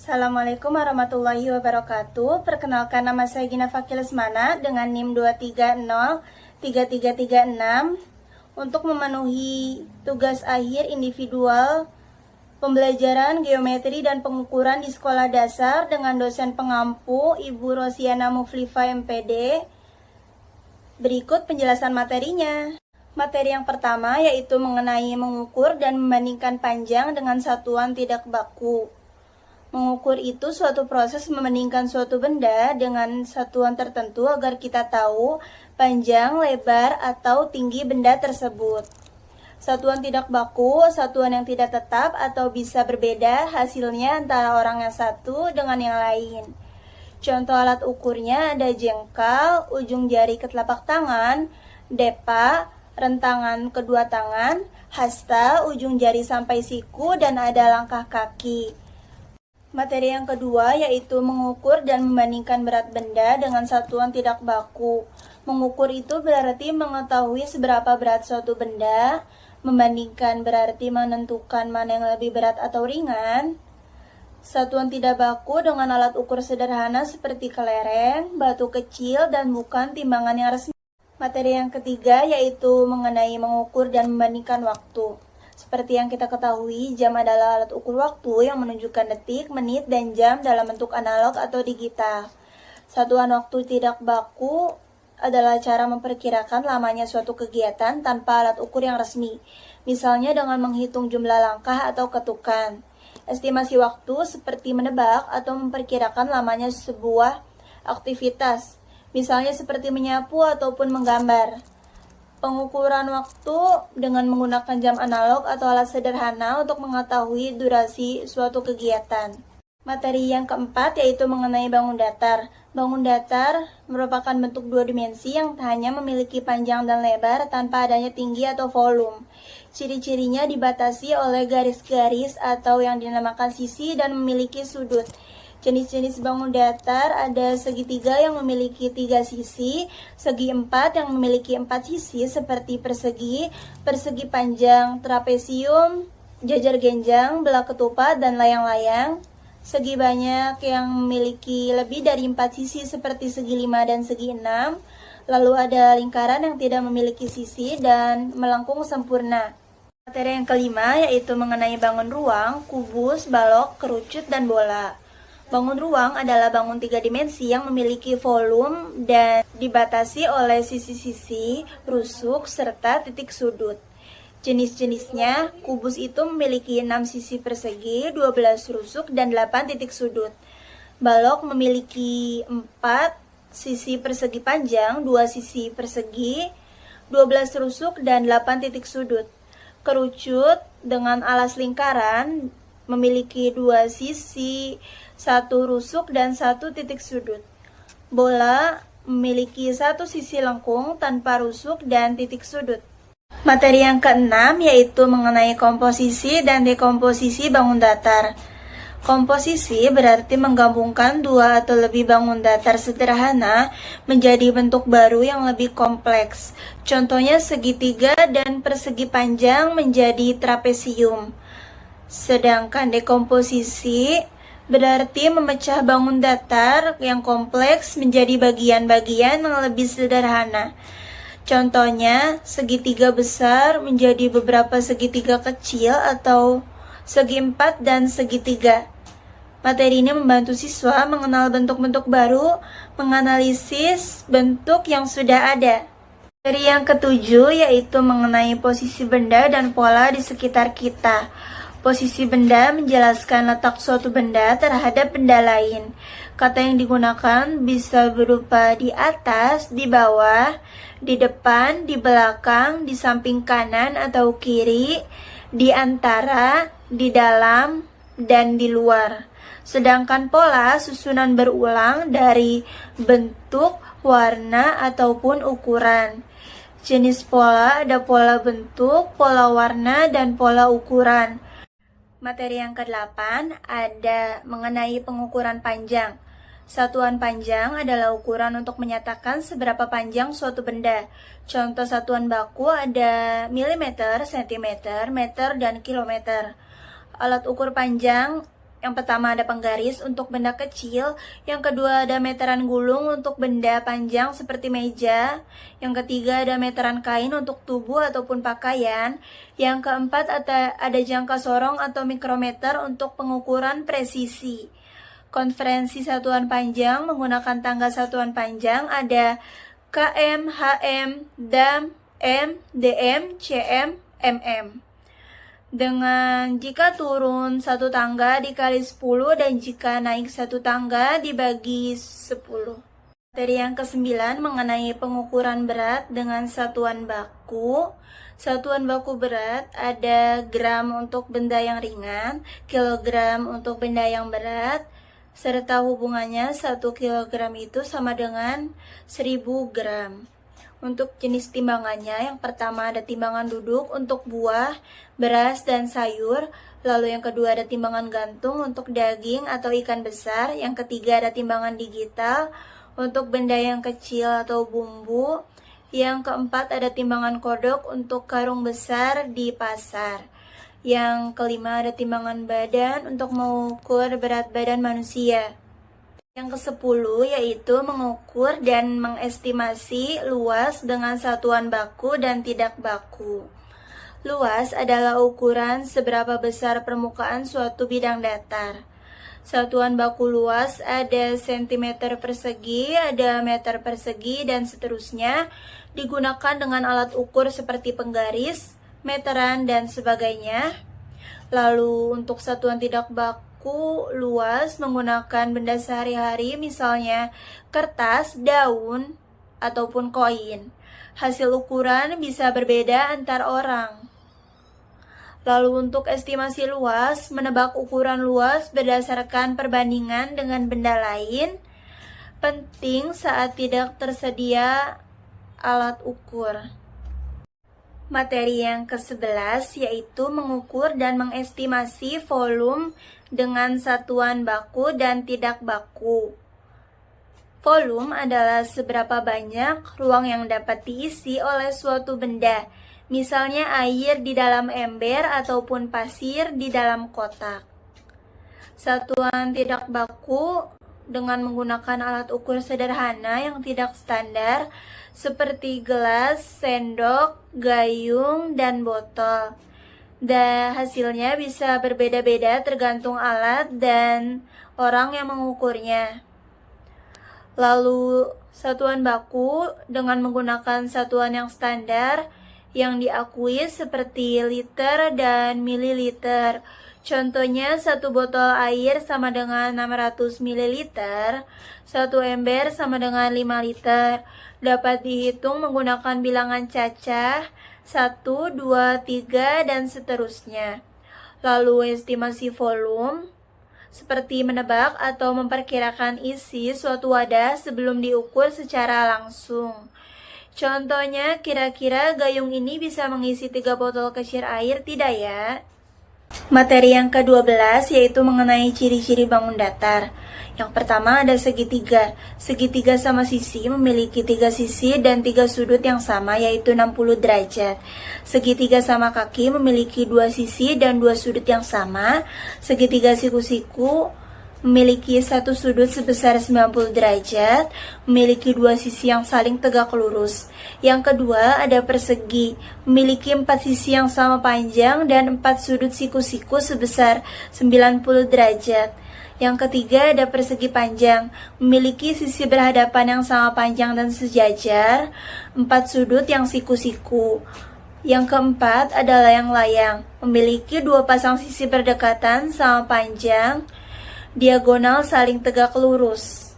Assalamualaikum warahmatullahi wabarakatuh. Perkenalkan, nama saya Gina Fakih Lesmana dengan NIM 2303336 untuk memenuhi tugas akhir individual pembelajaran geometri dan pengukuran di sekolah dasar dengan dosen pengampu Ibu Rosiana Muflifa MPD. Berikut penjelasan materinya. Materi yang pertama yaitu mengenai mengukur dan membandingkan panjang dengan satuan tidak baku. Mengukur itu suatu proses membandingkan suatu benda dengan satuan tertentu agar kita tahu panjang, lebar, atau tinggi benda tersebut. Satuan tidak baku, satuan yang tidak tetap atau bisa berbeda hasilnya antara orang yang satu dengan yang lain. Contoh alat ukurnya ada jengkal, ujung jari ke telapak tangan, depa, rentangan kedua tangan, hasta, ujung jari sampai siku, dan ada langkah kaki. Materi yang kedua yaitu mengukur dan membandingkan berat benda dengan satuan tidak baku. Mengukur itu berarti mengetahui seberapa berat suatu benda, membandingkan berarti menentukan mana yang lebih berat atau ringan. Satuan tidak baku dengan alat ukur sederhana seperti kelereng, batu kecil, dan bukan timbangan yang resmi. Materi yang ketiga yaitu mengenai mengukur dan membandingkan waktu. Seperti yang kita ketahui, jam adalah alat ukur waktu yang menunjukkan detik, menit, dan jam dalam bentuk analog atau digital. Satuan waktu tidak baku adalah cara memperkirakan lamanya suatu kegiatan tanpa alat ukur yang resmi, misalnya dengan menghitung jumlah langkah atau ketukan. Estimasi waktu seperti menebak atau memperkirakan lamanya sebuah aktivitas, misalnya seperti menyapu ataupun menggambar. Pengukuran waktu dengan menggunakan jam analog atau alat sederhana untuk mengetahui durasi suatu kegiatan. Materi yang keempat yaitu mengenai bangun datar. Bangun datar merupakan bentuk dua dimensi yang hanya memiliki panjang dan lebar tanpa adanya tinggi atau volume. Ciri-cirinya dibatasi oleh garis-garis atau yang dinamakan sisi dan memiliki sudut. Jenis-jenis bangun datar ada segitiga yang memiliki 3 sisi, segi 4 yang memiliki 4 sisi seperti persegi, persegi panjang, trapesium, jajar genjang, belah ketupat, dan layang-layang. Segi banyak yang memiliki lebih dari 4 sisi seperti segi 5 dan segi 6. Lalu ada lingkaran yang tidak memiliki sisi dan melengkung sempurna. Materi yang kelima yaitu mengenai bangun ruang, kubus, balok, kerucut, dan bola. Bangun ruang adalah bangun 3 dimensi yang memiliki volume dan dibatasi oleh sisi-sisi, rusuk, serta titik sudut. Jenis-jenisnya, kubus itu memiliki 6 sisi persegi, 12 rusuk, dan 8 titik sudut. Balok memiliki 4 sisi persegi panjang, 2 sisi persegi, 12 rusuk, dan 8 titik sudut. Kerucut dengan alas lingkaran memiliki 2 sisi, 1 rusuk, dan 1 titik sudut. Bola memiliki 1 sisi lengkung tanpa rusuk dan titik sudut. Materi yang keenam yaitu mengenai komposisi dan dekomposisi bangun datar. Komposisi berarti menggabungkan 2 atau lebih bangun datar sederhana menjadi bentuk baru yang lebih kompleks. Contohnya segitiga dan persegi panjang menjadi trapesium. Sedangkan dekomposisi berarti memecah bangun datar yang kompleks menjadi bagian-bagian yang lebih sederhana. Contohnya, segitiga besar menjadi beberapa segitiga kecil atau segi 4 dan segitiga. Materi ini membantu siswa mengenal bentuk-bentuk baru, menganalisis bentuk yang sudah ada. Materi yang ketujuh yaitu mengenai posisi benda dan pola di sekitar kita. Posisi benda menjelaskan letak suatu benda terhadap benda lain. Kata yang digunakan bisa berupa di atas, di bawah, di depan, di belakang, di samping kanan atau kiri, di antara, di dalam, dan di luar. Sedangkan pola susunan berulang dari bentuk, warna, ataupun ukuran. Jenis pola ada pola bentuk, pola warna, dan pola ukuran. Materi yang ke-8 ada mengenai pengukuran panjang. Satuan panjang adalah ukuran untuk menyatakan seberapa panjang suatu benda. Contoh satuan baku ada milimeter, sentimeter, meter, dan kilometer. Alat ukur panjang Yang pertama ada penggaris untuk benda kecil, yang kedua ada meteran gulung untuk benda panjang seperti meja, yang ketiga ada meteran kain untuk tubuh ataupun pakaian, yang keempat ada jangka sorong atau mikrometer untuk pengukuran presisi. Konferensi satuan panjang menggunakan tangga satuan panjang ada km, hm, dam, m, dm, cm, mm. Dengan jika turun satu tangga dikali 10 dan jika naik satu tangga dibagi 10. Materi yang ke-9 mengenai pengukuran berat dengan satuan baku. Satuan baku berat ada gram untuk benda yang ringan, kilogram untuk benda yang berat, serta hubungannya 1 kilogram itu sama dengan 1000 gram. Untuk jenis timbangannya, yang pertama ada timbangan duduk untuk buah, beras, dan sayur. Lalu yang kedua ada timbangan gantung untuk daging atau ikan besar. Yang ketiga ada timbangan digital untuk benda yang kecil atau bumbu. Yang keempat ada timbangan kodok untuk karung besar di pasar. Yang kelima ada timbangan badan untuk mengukur berat badan manusia. Yang ke-10 yaitu mengukur dan mengestimasi luas dengan satuan baku dan tidak baku. Luas adalah ukuran seberapa besar permukaan suatu bidang datar. Satuan baku luas ada cm persegi, ada meter persegi, dan seterusnya. Digunakan dengan alat ukur seperti penggaris, meteran, dan sebagainya. Lalu untuk satuan tidak baku luas menggunakan benda sehari-hari, misalnya kertas, daun, ataupun koin. Hasil ukuran bisa berbeda antar orang. Lalu untuk estimasi luas, menebak ukuran luas berdasarkan perbandingan dengan benda lain. Penting saat tidak tersedia alat ukur. Materi yang ke-11 yaitu mengukur dan mengestimasi volume dengan satuan baku dan tidak baku. Volume adalah seberapa banyak ruang yang dapat diisi oleh suatu benda, misalnya air di dalam ember ataupun pasir di dalam kotak. Satuan tidak baku dengan menggunakan alat ukur sederhana yang tidak standar seperti gelas, sendok, gayung, dan botol. Dan hasilnya bisa berbeda-beda tergantung alat dan orang yang mengukurnya. Lalu satuan baku dengan menggunakan satuan yang standar yang diakui seperti liter dan mililiter. Contohnya, satu botol air sama dengan 600 ml, satu ember sama dengan 5 liter. Dapat dihitung menggunakan bilangan cacah 1, 2, 3, dan seterusnya. Lalu estimasi volume seperti menebak atau memperkirakan isi suatu wadah sebelum diukur secara langsung. Contohnya, kira-kira gayung ini bisa mengisi 3 botol kecil air, tidak ya? Materi yang ke-12 yaitu mengenai ciri-ciri bangun datar. Yang pertama ada segitiga. Segitiga sama sisi memiliki 3 sisi dan 3 sudut yang sama yaitu 60 derajat. Segitiga sama kaki memiliki 2 sisi dan 2 sudut yang sama. Segitiga siku-siku memiliki 1 sudut sebesar 90 derajat, memiliki 2 sisi yang saling tegak lurus. Yang kedua ada persegi, memiliki 4 sisi yang sama panjang dan 4 sudut siku-siku sebesar 90 derajat. Yang ketiga ada persegi panjang, memiliki sisi berhadapan yang sama panjang dan sejajar, 4 sudut yang siku-siku. Yang keempat adalah yang layang, memiliki 2 pasang sisi berdekatan sama panjang, diagonal saling tegak lurus.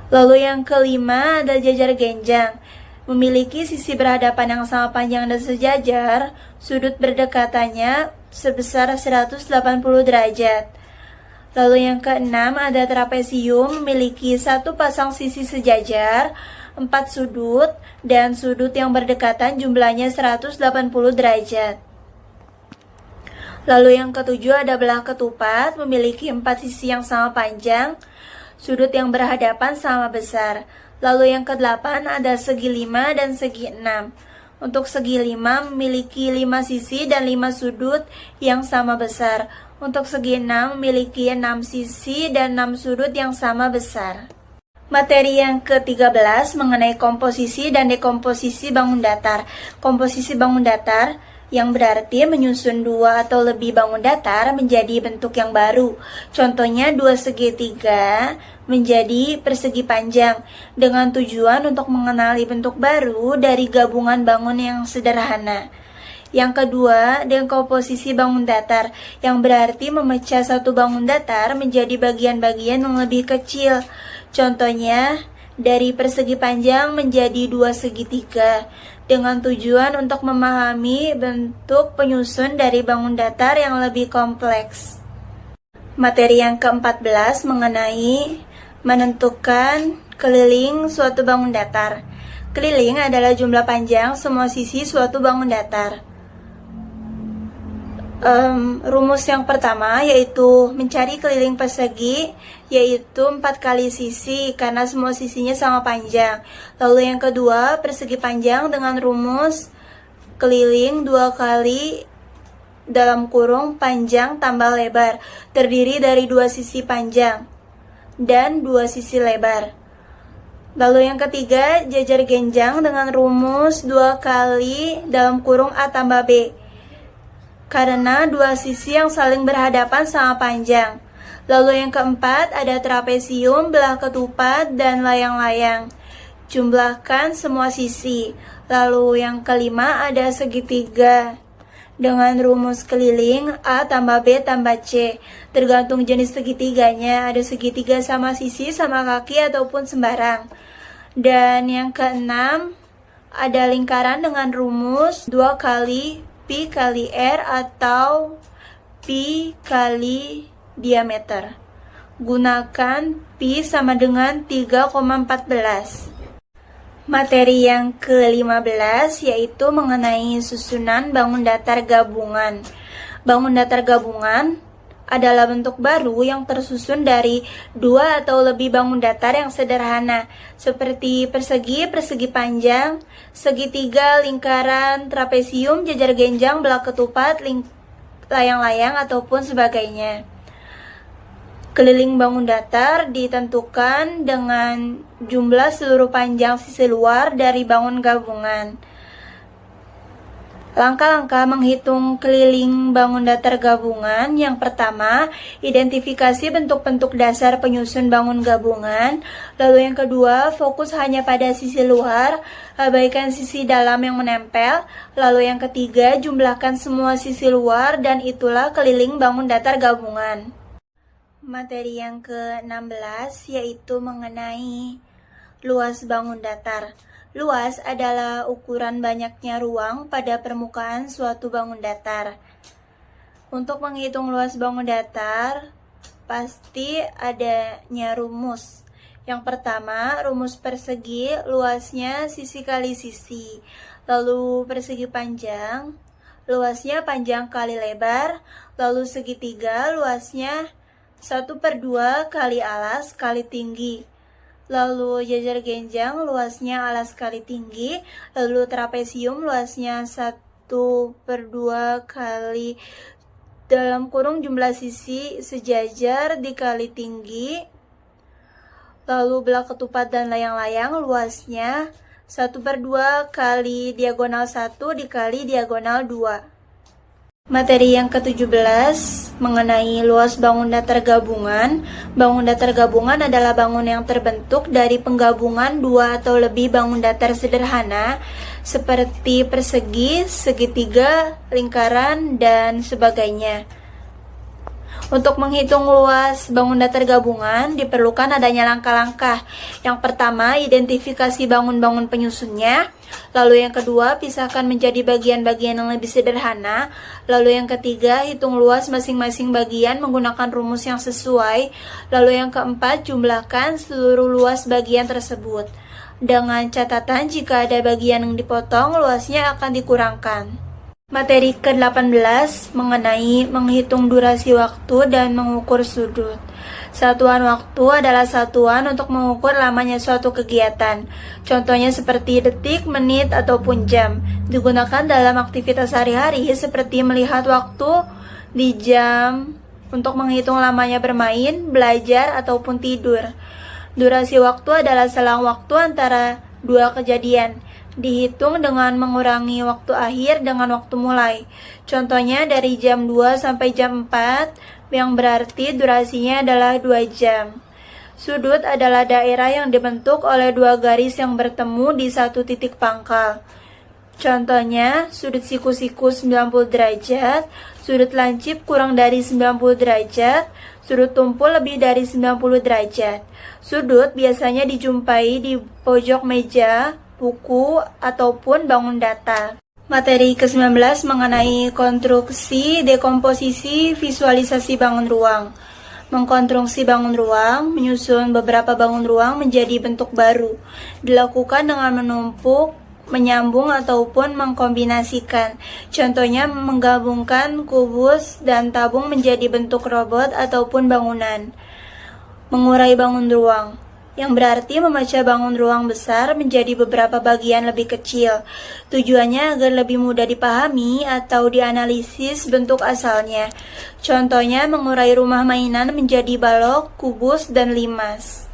Lalu yang kelima ada jajar genjang, memiliki sisi berhadapan yang sama panjang dan sejajar, sudut berdekatannya sebesar 180 derajat. Lalu yang keenam ada trapesium, memiliki 1 pasang sisi sejajar, 4 sudut, dan sudut yang berdekatan jumlahnya 180 derajat. Lalu yang ketujuh ada belah ketupat, memiliki 4 sisi yang sama panjang, sudut yang berhadapan sama besar. Lalu yang kedelapan ada segi 5 dan segi 6. Untuk segi 5 memiliki 5 sisi dan 5 sudut yang sama besar. Untuk segi 6 memiliki 6 sisi dan 6 sudut yang sama besar. Materi yang ke-13 mengenai komposisi dan dekomposisi bangun datar. Komposisi bangun datar yang berarti menyusun dua atau lebih bangun datar menjadi bentuk yang baru. Contohnya dua segitiga menjadi persegi panjang dengan tujuan untuk mengenali bentuk baru dari gabungan bangun yang sederhana. Yang kedua, dekomposisi bangun datar yang berarti memecah satu bangun datar menjadi bagian-bagian yang lebih kecil. Contohnya, dari persegi panjang menjadi dua segitiga dengan tujuan untuk memahami bentuk penyusun dari bangun datar yang lebih kompleks. Materi yang ke-14 mengenai menentukan keliling suatu bangun datar. Keliling adalah jumlah panjang semua sisi suatu bangun datar. Rumus yang pertama yaitu mencari keliling persegi, yaitu 4 kali sisi karena semua sisinya sama panjang. Lalu yang kedua, persegi panjang dengan rumus keliling 2 kali dalam kurung panjang tambah lebar, terdiri dari 2 sisi panjang dan 2 sisi lebar. Lalu yang ketiga, jajar genjang dengan rumus 2 kali dalam kurung A tambah B, karena 2 sisi yang saling berhadapan sama panjang. Lalu yang keempat, ada trapesium, belah ketupat, dan layang-layang. Jumlahkan semua sisi. Lalu yang kelima, ada segitiga dengan rumus keliling A tambah B tambah C. Tergantung jenis segitiganya, ada segitiga sama sisi, sama kaki, ataupun sembarang. Dan yang keenam, ada lingkaran dengan rumus 2 kali Pi kali R atau Pi kali diameter. Gunakan Pi sama dengan 3,14. Materi yang ke-15 yaitu mengenai susunan bangun datar gabungan. Bangun datar gabungan adalah bentuk baru yang tersusun dari 2 atau lebih bangun datar yang sederhana, seperti persegi, persegi panjang, segitiga, lingkaran, trapesium, jajar genjang, belah ketupat, layang-layang, ataupun sebagainya. Keliling bangun datar ditentukan dengan jumlah seluruh panjang sisi luar dari bangun gabungan. Langkah-langkah menghitung keliling bangun datar gabungan. Yang pertama, identifikasi bentuk-bentuk dasar penyusun bangun gabungan. Lalu yang kedua, fokus hanya pada sisi luar, abaikan sisi dalam yang menempel. Lalu yang ketiga, jumlahkan semua sisi luar dan itulah keliling bangun datar gabungan. Materi yang ke-16 yaitu mengenai luas bangun datar. Luas adalah ukuran banyaknya ruang pada permukaan suatu bangun datar. Untuk menghitung luas bangun datar, pasti adanya rumus. Yang pertama, rumus persegi, luasnya sisi kali sisi. Lalu persegi panjang, luasnya panjang kali lebar. Lalu segitiga, luasnya 1/2 kali alas kali tinggi. Lalu jajar genjang luasnya alas kali tinggi. Lalu trapesium luasnya 1/2 kali dalam kurung jumlah sisi sejajar dikali tinggi. Lalu belah ketupat dan layang-layang luasnya 1/2 kali diagonal 1 dikali diagonal 2. Materi yang ke-17 mengenai luas bangun datar gabungan. Bangun datar gabungan adalah bangun yang terbentuk dari penggabungan 2 atau lebih bangun datar sederhana seperti persegi, segitiga, lingkaran, dan sebagainya. Untuk menghitung luas bangun datar gabungan diperlukan adanya langkah-langkah. Yang pertama, identifikasi bangun-bangun penyusunnya. Lalu yang kedua, pisahkan menjadi bagian-bagian yang lebih sederhana. Lalu yang ketiga, hitung luas masing-masing bagian menggunakan rumus yang sesuai. Lalu yang keempat, jumlahkan seluruh luas bagian tersebut. Dengan catatan jika ada bagian yang dipotong, luasnya akan dikurangkan. Materi ke-18 mengenai menghitung durasi waktu dan mengukur sudut. Satuan waktu adalah satuan untuk mengukur lamanya suatu kegiatan. Contohnya seperti detik, menit, ataupun jam. Digunakan dalam aktivitas sehari-hari seperti melihat waktu di jam untuk menghitung lamanya bermain, belajar, ataupun tidur. Durasi waktu adalah selang waktu antara dua kejadian, dihitung dengan mengurangi waktu akhir dengan waktu mulai. Contohnya dari jam 2 sampai jam 4, yang berarti durasinya adalah 2 jam. Sudut adalah daerah yang dibentuk oleh dua garis yang bertemu di satu titik pangkal. Contohnya, sudut siku-siku 90 derajat, sudut lancip kurang dari 90 derajat, sudut tumpul lebih dari 90 derajat. Sudut biasanya dijumpai di pojok meja, buku, ataupun bangun datar. Materi ke-19 mengenai konstruksi, dekomposisi, visualisasi bangun ruang. Mengkonstruksi bangun ruang, menyusun beberapa bangun ruang menjadi bentuk baru, dilakukan dengan menumpuk, menyambung ataupun mengkombinasikan. Contohnya menggabungkan kubus dan tabung menjadi bentuk robot ataupun bangunan. Mengurai bangun ruang, yang berarti memecah bangun ruang besar menjadi beberapa bagian lebih kecil. Tujuannya agar lebih mudah dipahami atau dianalisis bentuk asalnya. Contohnya mengurai rumah mainan menjadi balok, kubus, dan limas.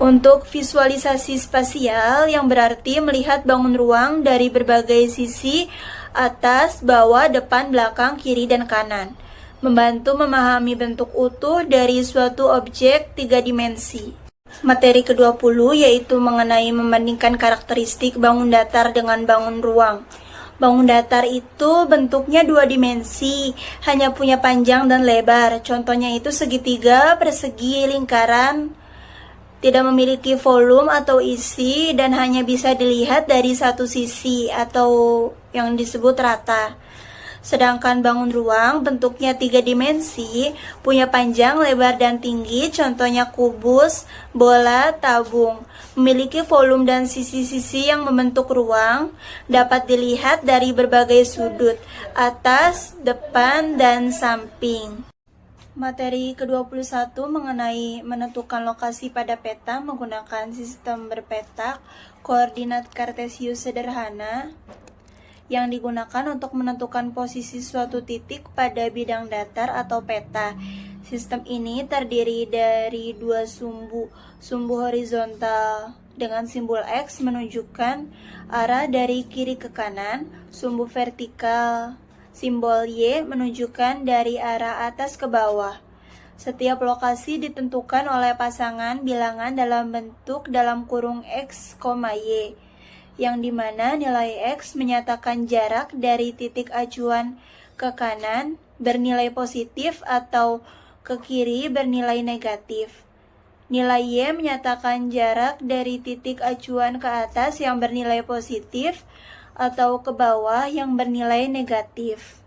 Untuk visualisasi spasial, yang berarti melihat bangun ruang dari berbagai sisi, atas, bawah, depan, belakang, kiri, dan kanan. Membantu memahami bentuk utuh dari suatu objek 3 dimensi. Materi ke-20 yaitu mengenai membandingkan karakteristik bangun datar dengan bangun ruang. Bangun datar itu bentuknya 2 dimensi, hanya punya panjang dan lebar. Contohnya itu segitiga, persegi, lingkaran, tidak memiliki volume atau isi dan hanya bisa dilihat dari satu sisi atau yang disebut rata. Sedangkan bangun ruang bentuknya 3 dimensi, punya panjang, lebar, dan tinggi, contohnya kubus, bola, tabung. Memiliki volume dan sisi-sisi yang membentuk ruang, dapat dilihat dari berbagai sudut, atas, depan, dan samping. Materi ke-21 mengenai menentukan lokasi pada peta menggunakan sistem berpetak koordinat kartesius sederhana yang digunakan untuk menentukan posisi suatu titik pada bidang datar atau peta. Sistem ini terdiri dari 2 sumbu horizontal dengan simbol X menunjukkan arah dari kiri ke kanan, sumbu vertikal simbol Y menunjukkan dari arah atas ke bawah. Setiap lokasi ditentukan oleh pasangan bilangan dalam bentuk dalam kurung X, Y, yang dimana nilai X menyatakan jarak dari titik acuan ke kanan bernilai positif atau ke kiri bernilai negatif. Nilai Y menyatakan jarak dari titik acuan ke atas yang bernilai positif atau ke bawah yang bernilai negatif.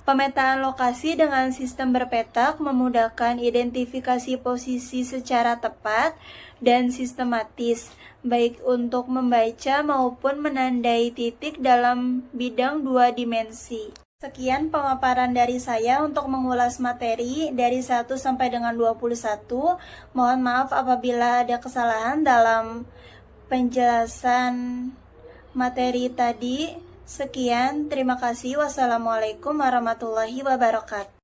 Pemetaan lokasi dengan sistem berpetak memudahkan identifikasi posisi secara tepat dan sistematis, baik untuk membaca maupun menandai titik dalam bidang 2 dimensi. Sekian pemaparan dari saya untuk mengulas materi dari 1 sampai dengan 21. Mohon maaf apabila ada kesalahan dalam penjelasan materi tadi. Sekian, terima kasih. Wassalamualaikum warahmatullahi wabarakatuh.